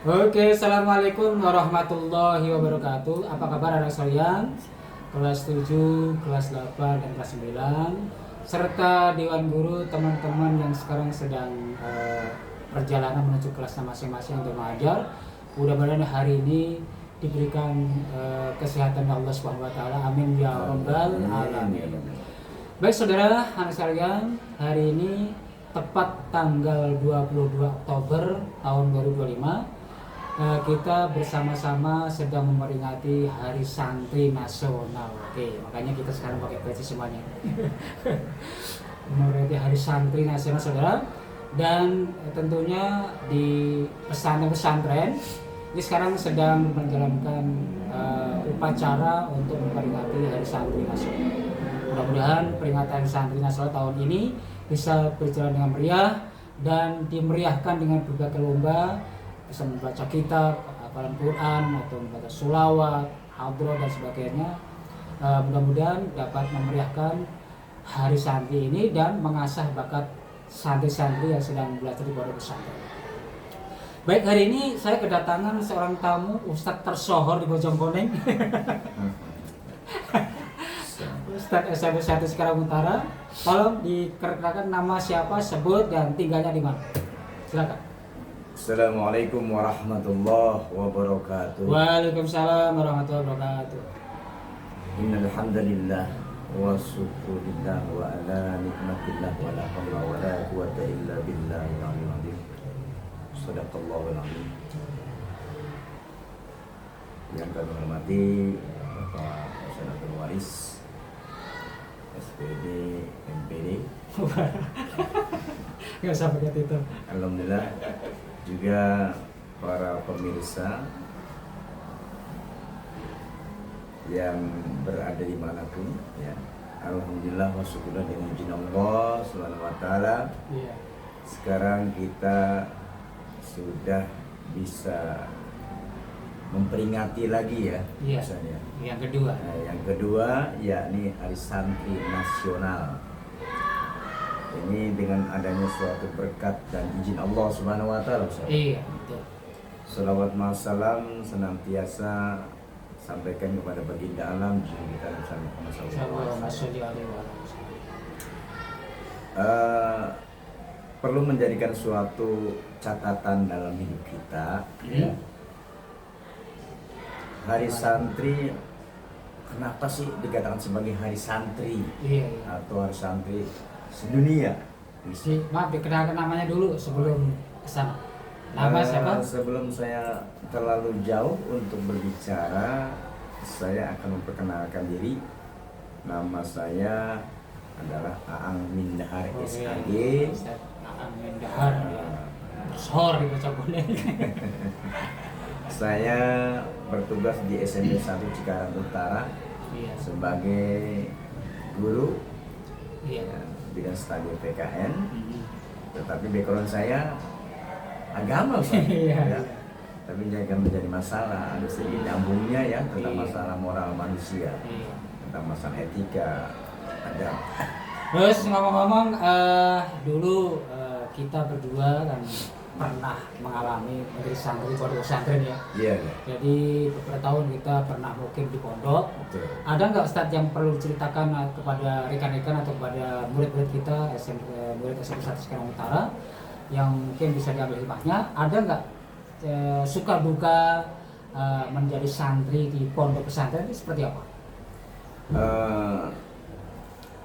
Oke, assalamualaikum warahmatullahi wabarakatuh. Apa kabar anak sekalian? Kelas 7, kelas 8, dan kelas 9, serta Dewan Guru, teman-teman yang sekarang sedang perjalanan menuju kelasnya masing-masing untuk mengajar. Mudah-mudahan hari ini diberikan kesehatan Allah Subhanahu wa taala. Amin ya rabbal alamin. Baik saudara, anak sekalian, hari ini tepat tanggal 22 Oktober tahun 2025, kita bersama-sama sedang memperingati Hari Santri Nasional. Oke, makanya kita sekarang pakai peci semuanya. Memperingati Hari Santri Nasional, saudara. Dan tentunya di pesantren ini sekarang sedang menjalankan upacara untuk memperingati Hari Santri Nasional. Mudah-mudahan peringatan Santri Nasional tahun ini bisa berjalan dengan meriah dan dimeriahkan dengan berbagai lomba, bisa membaca kitab, hafalan Quran atau membaca sholawat, hadroh dan sebagainya. Mudah-mudahan dapat memeriahkan Hari Santri ini dan mengasah bakat santri-santri yang sedang belajar di pondok pesantren. Baik, hari ini saya kedatangan seorang tamu, Ustadz tersohor di Bojongkoneng. Ustadz SMP 1 Cikarang Utara. Tolong diperkenalkan nama siapa, sebut, dan tinggalnya di mana. Silakan. Assalamualaikum warahmatullahi wabarakatuh. Waalaikumsalam warahmatullahi wabarakatuh. Innal hamdalillah wa syukurillah wa ala nikmatillah wa la haula wa la quwwata illa billahil aliyyil azim. Shadaqallahul azim. Yang kami hormati Bapak Senator Waris, SPD, MPD. Nggak usah pakai itu. Alhamdulillah, juga para pemirsa yang berada di manapun, ya. Alhamdulillah wa syukurlah dengan izin Allah Subhanahu wa taala. Iya. Sekarang kita sudah bisa memperingati lagi ya, Iya. misalnya. Yang kedua. Nah, yang kedua yakni Hari Santri Nasional. Ini dengan adanya suatu berkat dan izin Allah Subhanahu wa taala. Iya, betul. Salawat masalam senantiasa sampaikan kepada baginda alam junjungan kita bersama perlu menjadikan suatu catatan dalam hidup kita, ya. Hari Santri, kenapa sih dikatakan sebagai Hari Santri? Iya. Atau Hari Santri sedunia? Maaf, dikenalkan namanya dulu sebelum kesana. Nama siapa? Sebelum saya terlalu jauh untuk berbicara, saya akan memperkenalkan diri. Nama saya adalah Aang Mindahar SAG. Aang Mindahar, Sor di Bojongkoneng. Saya bertugas di SMP 1 Cikarang Utara, Iya. sebagai guru, Iya. ya, bidang studi PKN. Tetapi background saya agama, Ustaz. Iya. Ya. Tapi jangan menjadi masalah, ada sedikit nyambungnya ya, tentang Iya. masalah moral manusia, Iya. tentang masalah etika, ada. Terus ngomong-ngomong, dulu kita berdua kan pernah mengalami menjadi santri pondok pesantren ya. Iya, ya. Jadi beberapa tahun kita pernah mukim di pondok. Betul. Ada nggak Ustadz yang perlu diceritakan kepada rekan-rekan atau kepada murid-murid kita murid SMP 1 Cikarang Utara yang mungkin bisa diambil hikmahnya? Ada nggak suka duka menjadi santri di pondok pesantren ini seperti apa?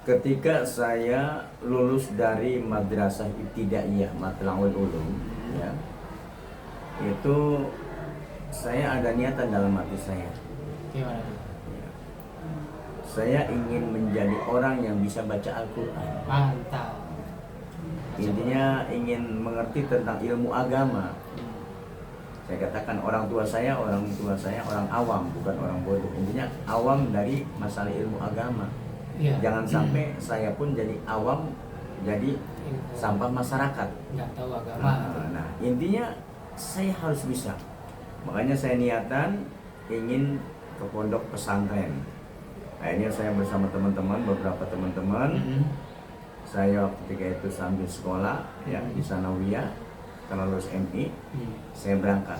Ketika saya lulus dari Madrasah Ibtidaiyah Matla'ul Ulum, ya, itu saya ada niatan dalam hati saya. Gimana? Ya. Saya ingin menjadi orang yang bisa baca Al-Quran. Mantap. Intinya ingin mengerti tentang ilmu agama. Saya katakan orang tua saya orang awam, bukan orang bodoh. Intinya awam dari masalah ilmu agama. Iya. Jangan sampai saya pun jadi awam, jadi sampah masyarakat. Nggak tahu agama. Nah, intinya saya harus bisa. Makanya saya niatan ingin ke pondok pesantren. Akhirnya saya bersama teman-teman, beberapa teman-teman, saya ketika itu sambil sekolah ya di Sanawiyah, karena lulus MI, saya berangkat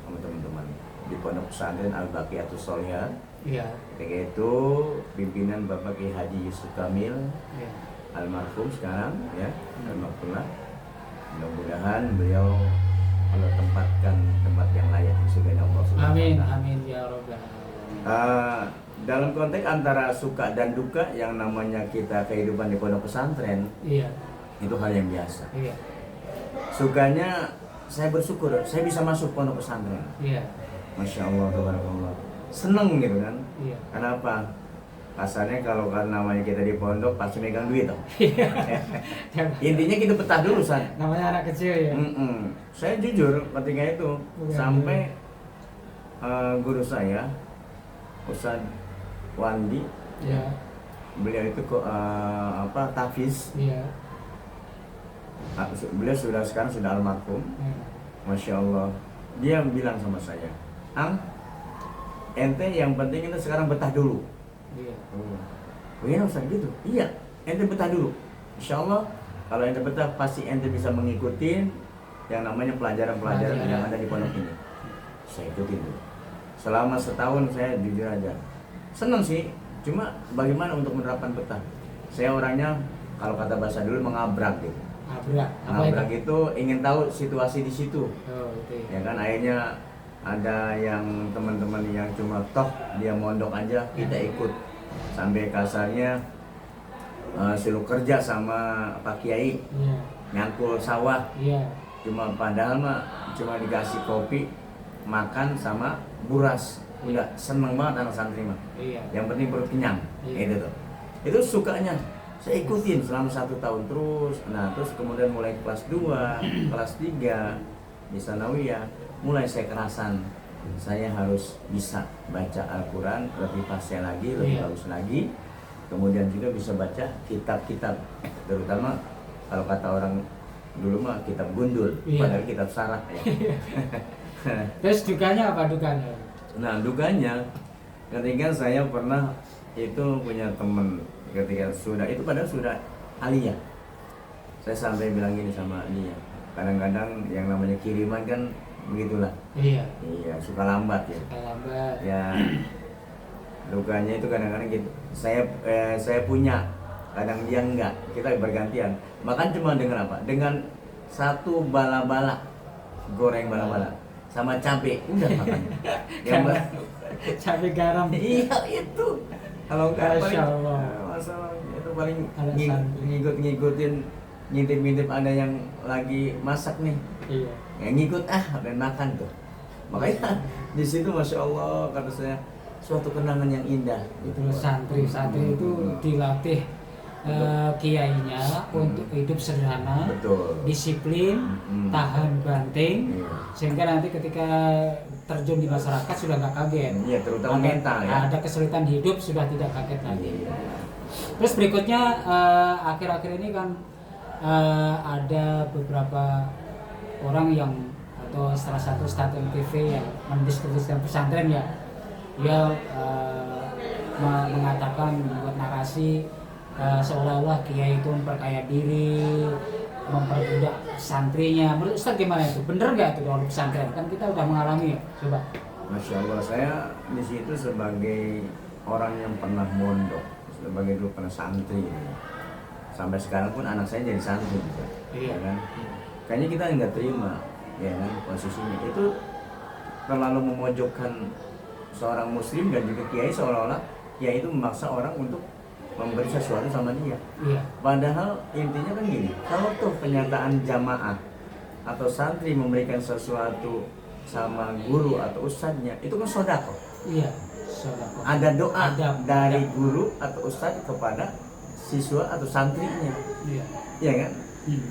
sama teman-teman di Pondok Pesantren Al-Baqiyatus Sholihah. Iya. Ketika itu pimpinan Bapak Kiai Haji Yusuf Kamil Iya. almarhum sekarang ya, almarhumlah. Mudah-mudahan beliau Allah tempatkan tempat yang layak di surga Allah Subhanahu wa Amin, taala. amin ya Rabbal alamin. Dalam konteks antara suka dan duka yang namanya kita kehidupan di pondok pesantren Iya. itu hal yang biasa. Iya. Sukanya saya bersyukur saya bisa masuk pondok pesantren. Iya. Masya Allah, tabarakallah. Seneng gitu kan. Iya. Kenapa? Kasarnya kalau kan namanya kita di pondok pasti megang duit toh. Intinya kita betah dulu San. Namanya anak kecil ya. Saya jujur ketika itu Bukan sampai guru saya Ustaz Wandi, Iya. beliau itu Tafiz. Iya. Beliau sekarang sudah almarhum. Iya. Masya Allah. Dia bilang sama saya, Ang, ente yang penting itu sekarang betah dulu. Iya. Oh iya Ustaz gitu? Iya, ente betah dulu. Insya Allah kalau ente betah pasti ente bisa mengikuti yang namanya pelajaran-pelajaran yang ada di pondok ini. Saya ikutin dulu. Selama setahun saya jujur aja seneng sih, cuma bagaimana untuk menerapkan betah. Saya orangnya kalau kata bahasa dulu mengabrak gitu. Abrak. Apa Mengabrak itu? itu ingin tahu situasi di situ. Oh, itu ya. Ya kan akhirnya ada yang teman-teman yang cuma toh dia mondok aja kita ikut sampai kasarnya suruh kerja sama Pak Kiai Iya. nyangkul sawah, Iya. cuma padahal mah cuma dikasih kopi makan sama buras, udah seneng banget anak santri mah, Iya. yang penting perut kenyang. Iya. Itu tuh, itu sukanya saya ikutin selama 1 tahun terus. Nah terus kemudian mulai kelas 2 kelas 3 di Sanawiyah mulai saya kerasan saya harus bisa baca Al-Quran lebih fasih lagi, lebih Iya. bagus lagi. Kemudian juga bisa baca kitab-kitab, terutama kalau kata orang dulu mah kitab gundul, Iya. padahal kitab sarah ya. Terus dukanya apa dukanya? Nah dukanya ketika saya pernah itu punya temen ketika sudah itu padahal sudah aliyah, saya sampai bilang gini sama dia, kadang-kadang yang namanya kiriman kan begitulah. Iya. Iya, suka lambat ya. Lambat. Ya, dukanya itu kadang-kadang gitu. Saya punya, kadang dia enggak. Kita bergantian. Makan cuma dengan apa? Dengan 1 bala-bala, goreng bala-bala, sama cabai, udah makan. Cabai garam. Iya itu. Kalau enggak Masya Allah. masalah itu paling Anak santri. ngikut-ngikutin, ngintip-ngintip ada yang lagi masak nih. Iya. Ya ngikut dan makan tuh. Makanya di situ Masya Allah kata saya suatu kenangan yang indah. Itu santri itu dilatih kiainya untuk hidup sederhana, Betul. disiplin, tahan banting, Iya. sehingga nanti ketika terjun di masyarakat sudah nggak kaget. Iya, terutama mental ya. Ada kesulitan hidup sudah tidak kaget lagi. Iya. Terus berikutnya akhir-akhir ini kan ada beberapa orang yang atau salah satu stasiun TV yang mendiskusikan pesantren ya, dia mengatakan membuat narasi seolah-olah kiai itu memperkaya diri, memperbudak santrinya. Menurut Ustaz gimana itu? Bener nggak itu kalau pesantren? Kan kita udah mengalami ya. Coba. Masya Allah, saya di situ sebagai orang yang pernah mondok, sebagai dulu pernah santri. Sampai sekarang pun anak saya jadi santri juga. Iya. Ya kan? Kayaknya kita nggak terima, ya kan, posisinya itu terlalu memojokkan seorang muslim dan juga kiai, seolah-olah kiai itu memaksa orang untuk memberi sesuatu sama dia. Iya. Padahal intinya kan gini, kalau tuh kenyataan jamaah atau santri memberikan sesuatu sama guru atau ustadznya, itu kan sodako. Iya. Sedekah. Ada doa Adab. dari guru atau ustadz kepada siswa atau santrinya, Iya. ya kan?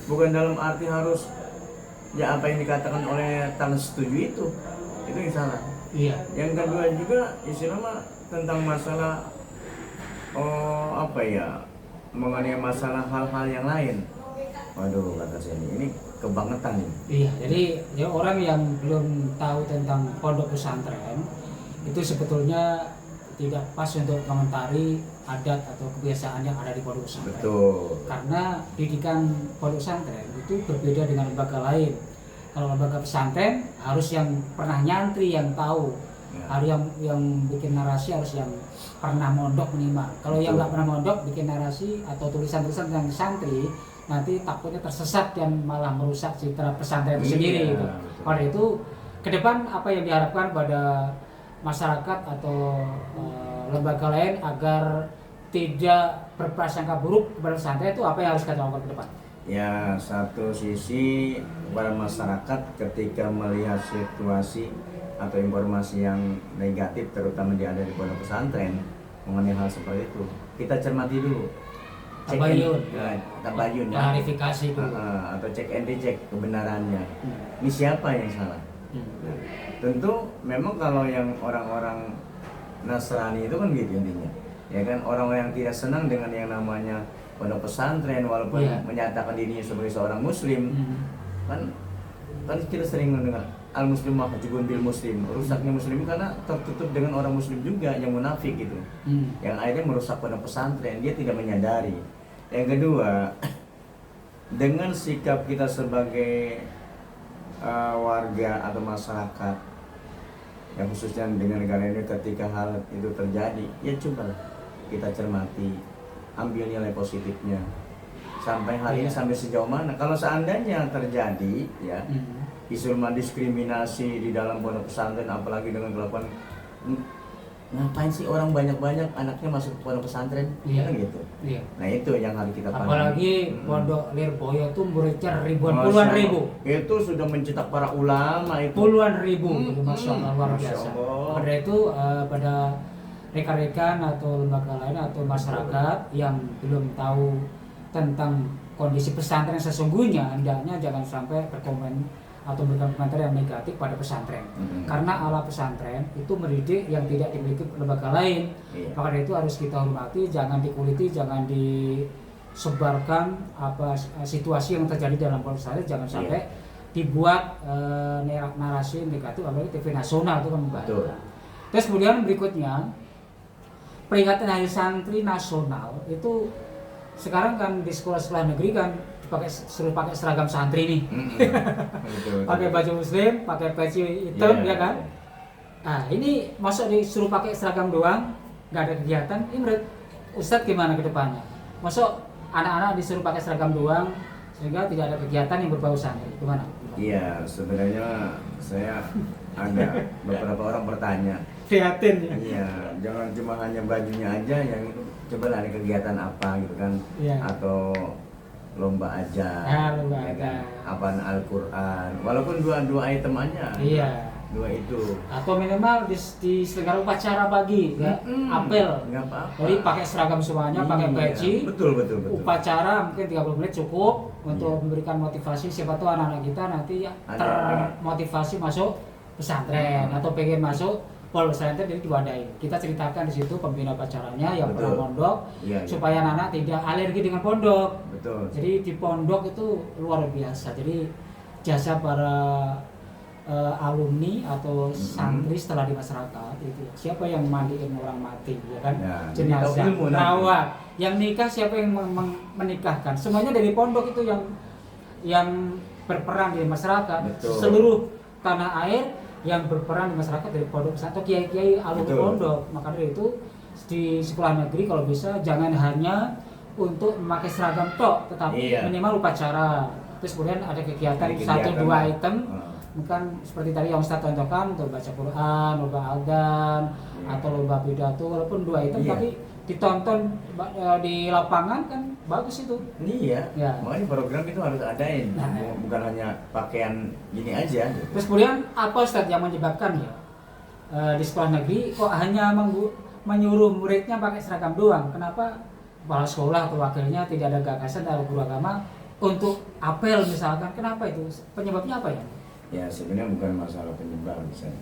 Bukan dalam arti harus ya apa yang dikatakan oleh tangan setuju itu yang salah. Iya. Yang kedua juga istilahnya tentang masalah mengenai masalah hal-hal yang lain. Waduh, kata saya ini kebangetan ini. Iya, jadi ya orang yang belum tahu tentang pondok pesantren itu sebetulnya tidak pas untuk mengomentari adat atau kebiasaan yang ada di pondok pesantren. Betul. Karena didikan pondok pesantren itu berbeda dengan lembaga lain. Kalau lembaga pesantren harus yang pernah nyantri, yang tahu. Ya. Harus yang bikin narasi harus yang pernah mondok minimal. Kalau yang nggak pernah mondok bikin narasi atau tulisan-tulisan tentang santri, nanti takutnya tersesat dan malah merusak citra pesantren itu sendiri. Gitu. Oleh itu, ke depan apa yang diharapkan pada masyarakat atau lembaga lain agar tidak berprasangka buruk kepada pesantren, itu apa yang harus kita lakukan ke depan? Ya, satu sisi kepada masyarakat ketika melihat situasi atau informasi yang negatif terutama ada di pondok pesantren mengenai hal seperti itu, kita cermati dulu, tabayun ya, klarifikasi dulu, atau cek and recheck kebenarannya. Ini siapa yang salah? Nah, tentu memang kalau yang orang-orang Nasrani itu kan gitu intinya, ya kan, orang-orang yang tidak senang dengan yang namanya pondok pesantren walaupun menyatakan dirinya sebagai seorang muslim, kan kita sering mendengar al muslim mahjubun bil muslim, rusaknya muslim karena tertutup dengan orang muslim juga yang munafik gitu, yang akhirnya merusak pondok pesantren, dia tidak menyadari. Yang kedua, dengan sikap kita sebagai warga atau masyarakat yang khususnya dengan negara ini, ketika hal itu terjadi, ya cobalah kita cermati, ambil nilai positifnya. Sampai hari ini sampai sejauh mana? Kalau seandainya terjadi ya isu diskriminasi di dalam pondok pesantren, apalagi dengan kelakuan, ngapain sih orang banyak-banyak anaknya masuk pondok pesantren, kan gitu. Nah itu yang harus kita pahami. Apalagi pondok Lirboyo itu muridnya puluhan ribu. Itu sudah mencetak para ulama itu. Puluhan ribu, Masya Allah, luar biasa. Pada itu pada rekan-rekan atau lembaga lain atau masyarakat yang belum tahu tentang kondisi pesantren sesungguhnya, hendaknya jangan sampai berkomen atau memberikan komentar yang negatif pada pesantren. Karena ala pesantren itu mendidik yang tidak dimiliki lembaga lain. Maka itu harus kita hormati, jangan dikuliti, jangan disebarkan apa situasi yang terjadi dalam pesantren, jangan sampai dibuat narasi negatif, apalagi TV nasional itu kan membahas. Terus kemudian berikutnya, peringatan Hari Santri Nasional itu sekarang kan di sekolah-sekolah negeri kan suruh pakai seragam santri nih, pakai baju muslim, pakai peci hitam, ya kan? Nah ini masuk disuruh pakai seragam doang, nggak ada kegiatan. Ini menurut Ustadz gimana ke depannya? Masuk anak-anak disuruh pakai seragam doang sehingga tidak ada kegiatan yang berbau santri, gimana? Iya, sebenarnya saya ada beberapa orang bertanya. Prihatin ya? Iya, jangan cuma hanya bajunya aja yang itu, coba ada kegiatan apa gitu kan, atau lomba aja, apaan Al-Quran, walaupun dua item aja, dua itu, atau minimal di selenggara upacara pagi, apel, nggak apa-apa. Jadi pakai seragam semuanya, pakai peci, betul. Upacara mungkin 30 menit cukup untuk memberikan motivasi, siapa tahu anak-anak kita nanti termotivasi masuk pesantren atau pengen masuk pondok pesantren, jadi diwadahi. Kita ceritakan di situ pembina upacaranya yang pernah pondok, supaya anak-anak tidak alergi dengan pondok. Jadi di pondok itu luar biasa. Jadi jasa para alumni atau santri setelah di masyarakat itu, siapa yang mandiin orang mati, ya kan? Jenazah, rawat, yang nikah siapa yang menikahkan, semuanya dari pondok itu yang berperan di masyarakat. Seluruh tanah air yang berperan di masyarakat dari pondok atau kiai-kiai alumni pondok. Maka dari itu di sekolah negeri kalau bisa jangan hanya untuk memakai seragam tok, tetapi minimal upacara. Terus kemudian ada kegiatan 1-2 item, bukan seperti tadi yang Ustaz contohkan untuk baca Quran, lomba adzan atau lomba pidato, walaupun 2 item tapi ditonton di lapangan kan bagus itu. Makanya program itu harus adain, bukan hanya pakaian gini aja. Terus kemudian apa Ustaz yang menyebabkan di sekolah negeri kok hanya menyuruh muridnya pakai seragam doang? Kenapa kepala sekolah atau wakilnya tidak ada gagasan dari guru agama untuk apel misalkan? Kenapa itu? Penyebabnya apa ya? Ya sebenarnya bukan masalah penyebab misalnya.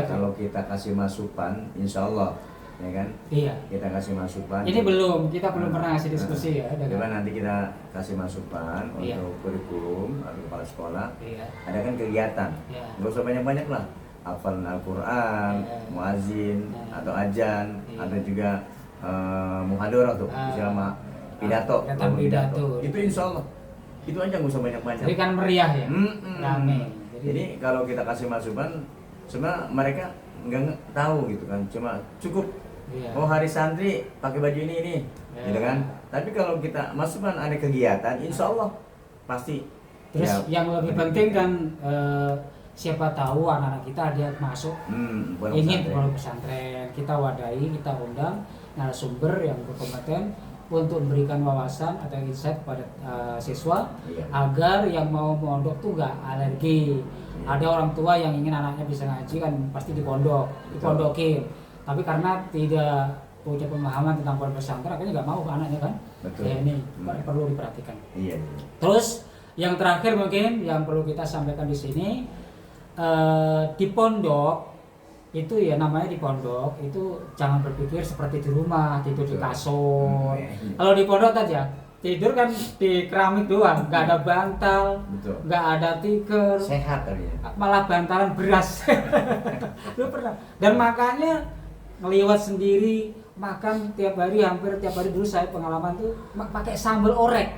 Kalau kita kasih masukan, insya Allah, ya kan? Kita kasih masukan. Ini kita belum pernah ngasih diskusi ya. Coba nanti kita kasih masukan untuk kurikulum atau kepala sekolah. Ada kan kegiatan. Nggak usah banyak-banyak lah. Hafalan Al-Quran, muazin atau ajan, atau juga muhadharah tuh, sama pidato. Itu insya Allah. Itu aja nggak usah banyak-banyak. Jadi kan meriah ya, rame. Jadi kalau kita kasih masukan, sebenarnya mereka nggak tahu gitu kan, cuma cukup oh hari santri pakai baju ini gitu kan. Tapi kalau kita masukkan ada kegiatan, insya Allah pasti. Terus yang lebih penting kan siapa tahu anak-anak kita ada masuk ingin pondok pesantren, kita wadahi, kita undang narasumber yang berkompeten untuk memberikan wawasan atau insight kepada siswa agar yang mau mondok tuh gak alergi. Ada orang tua yang ingin anaknya bisa ngaji kan pasti dipondokin, tapi karena tidak punya pemahaman tentang pondok pesantren akhirnya nggak mau anaknya kan. Ya ini perlu diperhatikan. Terus yang terakhir mungkin yang perlu kita sampaikan di sini, di pondok itu ya namanya di pondok itu jangan berpikir seperti di rumah tidur di kasur. Kalau di pondok aja tidur kan di keramik doang, nggak ada bantal, nggak ada tikar, sehat tadi ya. Malah bantalan beras. Lu pernah? Dan makannya ngeliwat sendiri, makan hampir tiap hari dulu saya pengalaman tuh pakai sambal orek.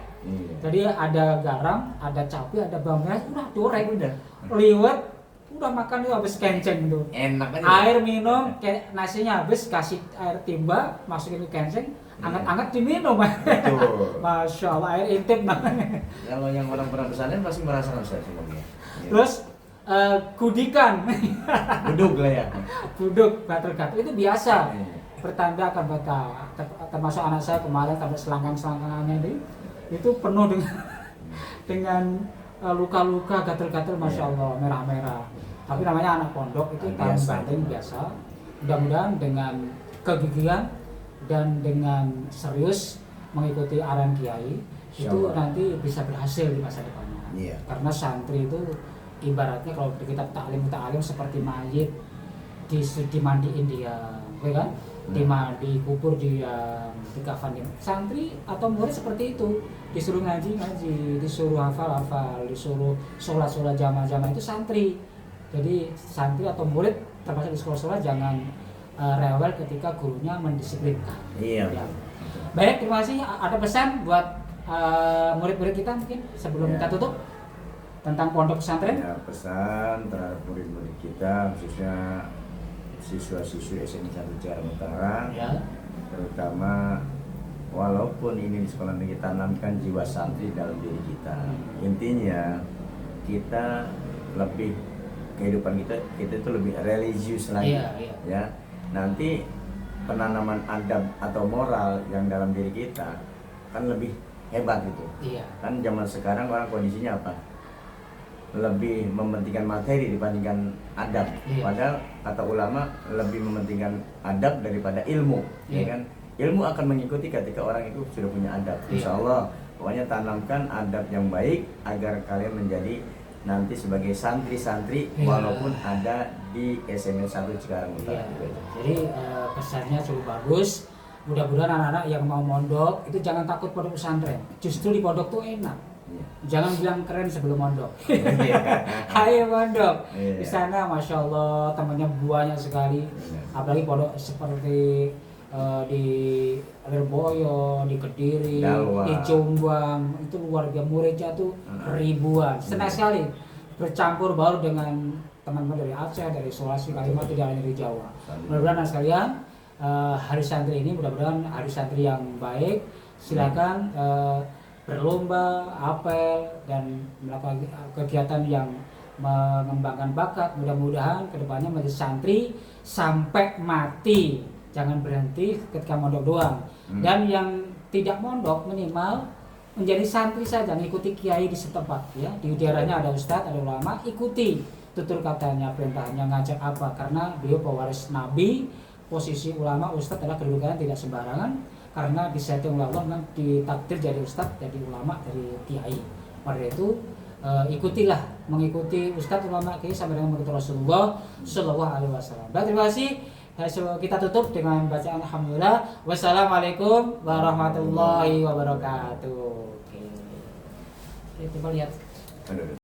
Jadi ada garam, ada cabai, ada bawang merah, udah dorek udah. Liwet, udah makan itu habis kenceng tuh. Enak aja. Air minum, kayak nasinya habis kasih air timba, masukin ke kenceng, anget-anget diminum. Masya Allah, air intip namanya. Kalau yang orang pernah pesantren pasti merasakan semuanya. Terus gudikan, buduk lah ya. Buduk, gatel-gatel itu biasa. Pertanda akan batal. Termasuk anak saya kemarin sampai selangkang-selangkangannya itu penuh dengan luka-luka, gatel-gatel, masya Allah, merah-merah. Tapi namanya anak pondok itu tahun banting biasa. Mudah-mudahan dengan kegigihan dan dengan serius mengikuti arahan kiai itu nanti bisa berhasil di masa depannya. Karena santri itu ibaratnya kalau kita taklim seperti mayit dimandiin dia, kan? Dikubur dia, dikafan dia. Santri atau murid seperti itu, disuruh ngaji, disuruh hafal, disuruh sholat jamaah itu santri. Jadi santri atau murid termasuk di sekolah jangan rewel ketika gurunya mendisiplinkan. Ya. Baik, terima kasih. Ada pesan buat murid-murid kita mungkin sebelum kita tutup tentang pondok pesantren? Pesan terhadap murid-murid kita, khususnya siswa-siswi SMA 1 Cikarang Utara, terutama walaupun ini di sekolah negeri tanamkan jiwa santri dalam diri kita. Intinya kita lebih kehidupan kita itu lebih religius lagi, ya. Nanti penanaman adab atau moral yang dalam diri kita kan lebih hebat itu. Kan zaman sekarang orang kondisinya apa? Lebih mementingkan materi dibandingkan adab. Padahal kata ulama lebih mementingkan adab daripada ilmu, ya kan? Ilmu akan mengikuti ketika orang itu sudah punya adab. Insya Allah, pokoknya tanamkan adab yang baik agar kalian menjadi nanti sebagai santri-santri walaupun ada di SMA 1 Cikarang Utara. Jadi pesannya cukup bagus. Mudah-mudahan anak-anak yang mau mondok itu jangan takut pondok pesantren. Justru di pondok tuh enak. Jangan bilang keren sebelum mondok. Ayo mondok. Di sana masya Allah temannya banyak sekali. Apalagi pondok seperti di Lirboyo, di Kediri, Dalwa, di Jombang, itu luar biasa, muridnya tuh ribuan. Senang sekali bercampur baur dengan teman-teman dari Aceh, dari Sulawesi, Kalimantan, tidak hanya dari Jawa. Mudah-mudahan sekalian hari santri ini mudah-mudahan hari santri yang baik. Silakan berlomba, apel, dan melakukan kegiatan yang mengembangkan bakat. Mudah-mudahan kedepannya menjadi santri sampai mati. Jangan berhenti ketika mondok doang. Dan yang tidak mondok minimal menjadi santri saja, mengikuti kiai di setempat, ya. Di daerahnya ada ustadz, ada ulama, ikuti tutur katanya, perintahnya, ngajak apa. Karena beliau pewaris Nabi, posisi ulama, ustadz adalah kedudukannya tidak sembarangan. Karena disetting oleh Allah memang ditakdir jadi ustadz, jadi ulama, dari kiai. Pada itu ikutilah, mengikuti ustadz, ulama, kiai sampai dengan mengikuti Rasulullah Shallallahu Alaihi Wasallam. Baik, terima kasih. Kita tutup dengan bacaan alhamdulillah. Wassalamualaikum warahmatullahi wabarakatuh. Oke, coba lihat.